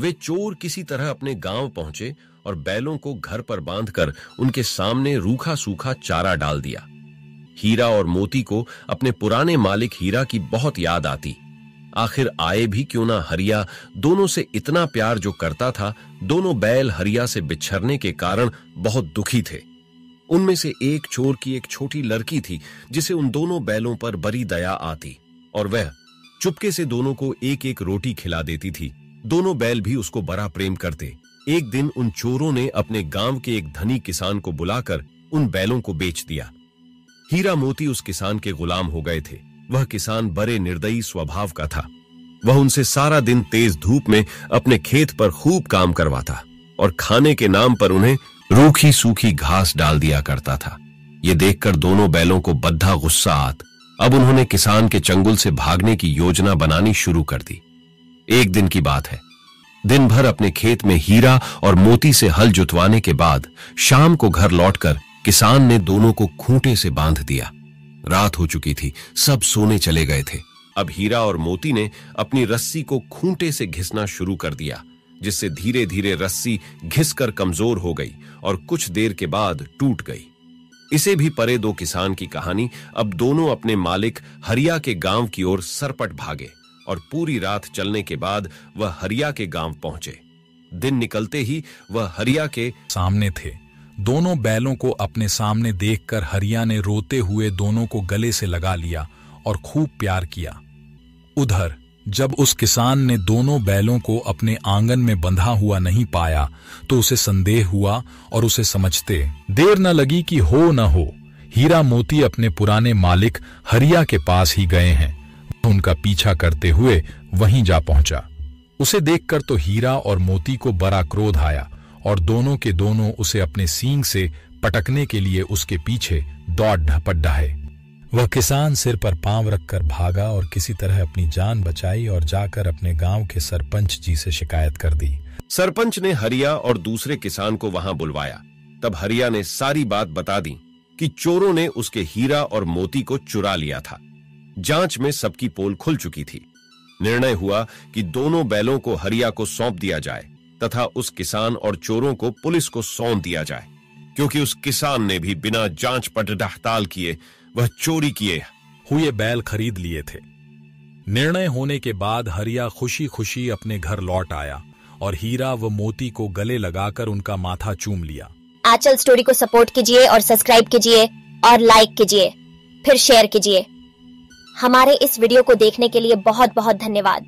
वे चोर किसी तरह अपने गांव पहुंचे और बैलों को घर पर बांधकर उनके सामने रूखा सूखा चारा डाल दिया। हीरा और मोती को अपने पुराने मालिक हीरा की बहुत याद आती। आखिर आए भी क्यों ना हरिया दोनों से इतना प्यार जो करता था। दोनों बैल हरिया से बिछड़ने के कारण बहुत दुखी थे। उनमें से एक चोर की एक छोटी लड़की थी जिसे उन दोनों बैलों पर बड़ी दया आती और वह चुपके से दोनों को एक एक रोटी खिला देती थी। दोनों बैल भी उसको बड़ा प्रेम करते। एक दिन उन चोरों ने अपने गांव के एक धनी किसान को बुलाकर उन बैलों को बेच दिया। हीरा मोती उस किसान के गुलाम हो गए थे। वह किसान बड़े निर्दयी स्वभाव का था। वह उनसे सारा दिन तेज धूप में अपने खेत पर खूब काम करवाता और खाने के नाम पर उन्हें रूखी सूखी घास डाल दिया करता था। ये देखकर दोनों बैलों को बद्धा गुस्सा आत। अब उन्होंने किसान के चंगुल से भागने की योजना बनानी शुरू कर दी। एक दिन की बात है। दिन भर अपने खेत में हीरा और मोती से हल जुतवाने के बाद शाम को घर लौटकर किसान ने दोनों को खूंटे से बांध दिया। रात हो चुकी थी, सब सोने चले गए थे। अब हीरा और मोती ने अपनी रस्सी को खूंटे से घिसना शुरू कर दिया, जिससे धीरे धीरे रस्सी घिसकर कमजोर हो गई और कुछ देर के बाद टूट गई। इसे भी परे दो किसान की कहानी। अब दोनों अपने मालिक हरिया के गांव की ओर सरपट भागे और पूरी रात चलने के बाद वह हरिया के गांव पहुंचे। दिन निकलते ही वह हरिया के सामने थे। दोनों बैलों को अपने सामने देखकर हरिया ने रोते हुए दोनों को गले से लगा लिया और खूब प्यार किया। उधर जब उस किसान ने दोनों बैलों को अपने आंगन में बंधा हुआ नहीं पाया तो उसे संदेह हुआ और उसे समझते देर न लगी कि हो न हो हीरा मोती अपने पुराने मालिक हरिया के पास ही गए हैं। उनका पीछा करते हुए वहीं जा पहुंचा। उसे देखकर तो हीरा और मोती को बड़ा क्रोध आया और दोनों के दोनों उसे अपने सींग से पटकने के लिए उसके पीछे दौड़ ढपट ढाए। वह किसान सिर पर पांव रखकर भागा और किसी तरह अपनी जान बचाई और जाकर अपने गांव के सरपंच जी से शिकायत कर दी। सरपंच ने हरिया और दूसरे किसान को वहां बुलवाया। तब हरिया ने सारी बात बता दी कि चोरों ने उसके हीरा और मोती को चुरा लिया था। जांच में सबकी पोल खुल चुकी थी। निर्णय हुआ कि दोनों बैलों को हरिया को सौंप दिया जाए तथा उस किसान और चोरों को पुलिस को सौंप दिया जाए, क्योंकि उस किसान ने भी बिना जांच पड़ताल किए वह चोरी किए हुए बैल खरीद लिए थे। निर्णय होने के बाद हरिया खुशी खुशी अपने घर लौट आया और हीरा व मोती को गले लगाकर उनका माथा चूम लिया। आंचल स्टोरी को सपोर्ट कीजिए और सब्सक्राइब कीजिए और लाइक कीजिए, फिर शेयर कीजिए। हमारे इस वीडियो को देखने के लिए बहुत बहुत धन्यवाद।